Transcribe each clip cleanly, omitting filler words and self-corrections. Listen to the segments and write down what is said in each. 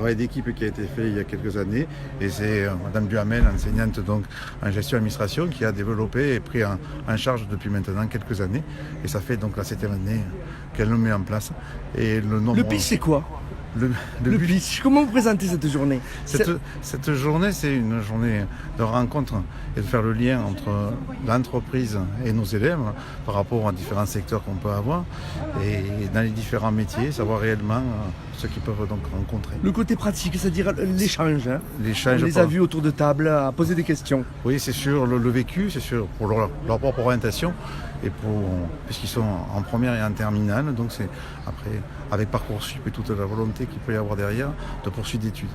travail d'équipe qui a été fait il y a quelques années. Et c'est Madame Duhamel, enseignante donc en gestion et administration, qui a développé et pris en charge depuis maintenant quelques années. Et ça fait donc la 7e année qu'elle le met en place. Et le pitch, c'est quoi ? Le pitch, comment vous présentez cette journée ? Cette journée, c'est une journée de rencontre et de faire le lien entre l'entreprise et nos élèves par rapport à différents secteurs qu'on peut avoir et dans les différents métiers, savoir réellement ce qu'ils peuvent donc rencontrer. Le côté pratique, c'est-à-dire l'échange. L'échange. On les a vus autour de table à poser des questions. Oui, c'est sûr, le vécu, c'est sûr, pour leur propre orientation et puisqu'ils sont en première et en terminale, donc c'est après avec Parcoursup et toute la volonté qu'il peut y avoir derrière de poursuite d'études.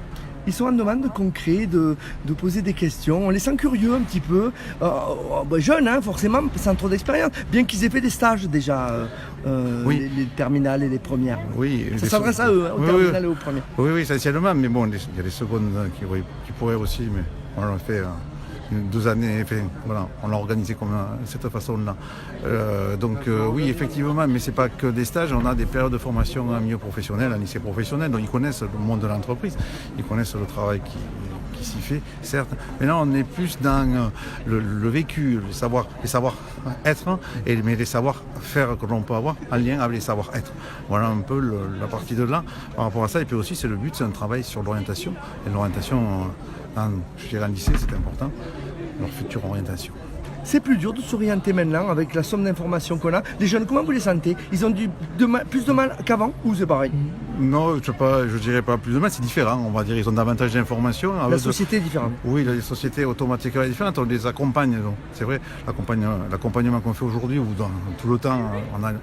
Ils sont en demande concret de poser des questions. On les sent curieux un petit peu. Jeunes, forcément, sans trop d'expérience. Bien qu'ils aient fait des stages déjà, oui. les terminales et les premières. Oui, ça s'adresse à eux, aux terminales et aux premières. Oui, essentiellement. Mais bon, il y a les secondes qui pourraient aussi, mais on l'a fait 2 années. Voilà, on l'a organisé comme de cette façon-là. Oui, effectivement, mais c'est pas que des stages. On a des périodes de formation en milieu professionnel, en lycée professionnel. Donc ils connaissent le monde de l'entreprise, ils connaissent le travail qui s'y fait, certes. Mais là, on est plus dans le vécu, les savoir-être, mais les savoir-faire que l'on peut avoir en lien avec les savoir-être. Voilà un peu la partie de là par rapport à ça. Et puis aussi, c'est le but, c'est un travail sur l'orientation. Et l'orientation, en lycée, c'est important, leur future orientation. C'est plus dur de s'orienter maintenant avec la somme d'informations qu'on a. Les jeunes, comment vous les sentez ? Ils ont plus de mal qu'avant ou c'est pareil ? Non, je dirais pas plus de mal, c'est différent. On va dire ils ont davantage d'informations. La société est différente. Oui, la société automatiquement est différente. On les accompagne. Donc, c'est vrai, l'accompagnement qu'on fait aujourd'hui ou dans tout le temps.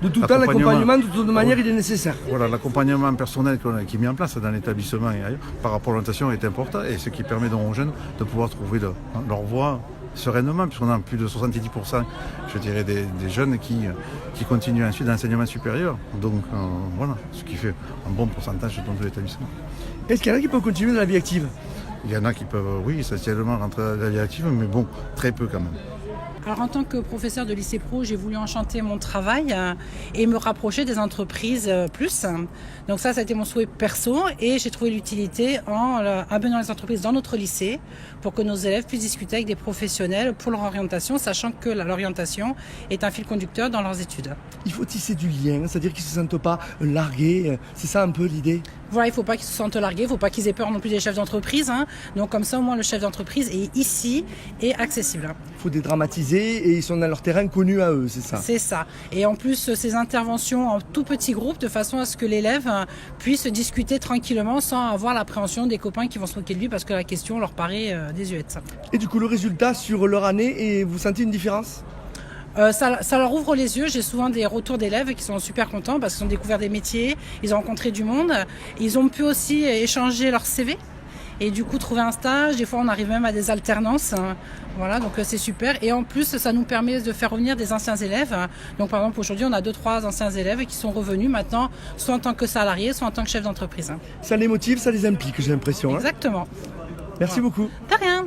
De tout temps, l'accompagnement, de toute manière, il est nécessaire. Voilà, l'accompagnement personnel qui est mis en place dans l'établissement et ailleurs, par rapport à l'orientation est important et ce qui permet donc aux jeunes de pouvoir trouver leur voie sereinement, puisqu'on a plus de 70%, je dirais, des jeunes qui continuent ensuite l'enseignement supérieur. Donc voilà, ce qui fait un bon pourcentage de l'établissement. Est-ce qu'il y en a qui peuvent continuer dans la vie active ? Il y en a qui peuvent, oui, essentiellement rentrer dans la vie active, mais bon, très peu quand même. Alors en tant que professeur de lycée pro, j'ai voulu enchanter mon travail et me rapprocher des entreprises plus. Donc ça a été mon souhait perso et j'ai trouvé l'utilité en amenant les entreprises dans notre lycée pour que nos élèves puissent discuter avec des professionnels pour leur orientation, sachant que l'orientation est un fil conducteur dans leurs études. Il faut tisser du lien, c'est-à-dire qu'ils ne se sentent pas largués, c'est ça un peu l'idée ? Voilà, il ne faut pas qu'ils se sentent largués, il ne faut pas qu'ils aient peur non plus des chefs d'entreprise. Donc comme ça, au moins, le chef d'entreprise est ici et accessible. Il faut dédramatiser et ils sont dans leur terrain connu à eux, c'est ça ? C'est ça. Et en plus, ces interventions en tout petit groupe, de façon à ce que l'élève puisse discuter tranquillement sans avoir l'appréhension des copains qui vont se moquer de lui parce que la question leur paraît désuète. Et du coup, le résultat sur leur année, et vous sentez une différence ? Ça leur ouvre les yeux. J'ai souvent des retours d'élèves qui sont super contents parce qu'ils ont découvert des métiers, ils ont rencontré du monde. Ils ont pu aussi échanger leur CV et du coup trouver un stage. Des fois, on arrive même à des alternances. Voilà, donc c'est super. Et en plus, ça nous permet de faire revenir des anciens élèves. Donc par exemple, aujourd'hui, on a 2-3 anciens élèves qui sont revenus maintenant, soit en tant que salariés, soit en tant que chef d'entreprise. Ça les motive, ça les implique, j'ai l'impression. Exactement. Merci beaucoup. De rien.